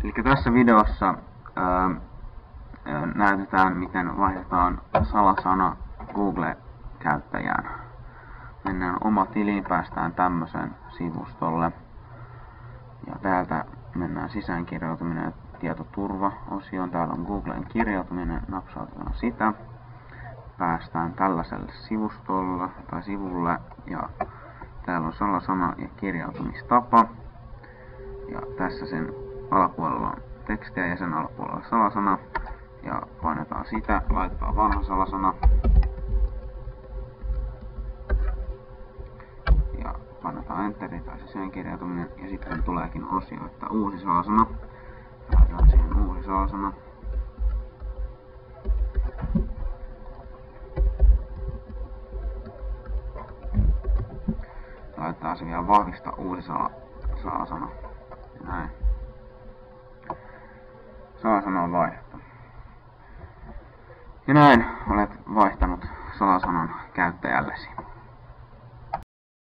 Eli tässä videossa näytetään, miten vaihdetaan salasana Google-käyttäjään. Mennään oma tiliin, päästään tämmöisen sivustolle. Ja täältä mennään sisäänkirjautuminen ja tietoturva-osioon. Täällä on Googlen kirjautuminen, napsautetaan sitä. Päästään tällaiselle sivustolle tai sivulle ja täällä on salasana ja kirjautumistapa. Ja tässä sen alapuolella on tekstiä ja sen alapuolella salasana. Ja painetaan sitä, laitetaan vanha salasana. Ja painetaan enteri tai sisäänkirjautuminen ja sitten tuleekin osio, että uusi salasana. Laitetaan siihen uusi salasana. Laitetaan se vielä vahvista uusi salasana. Näin. Salasana on vaihdettu. Ja näin olet vaihtanut salasanan käyttäjällesi.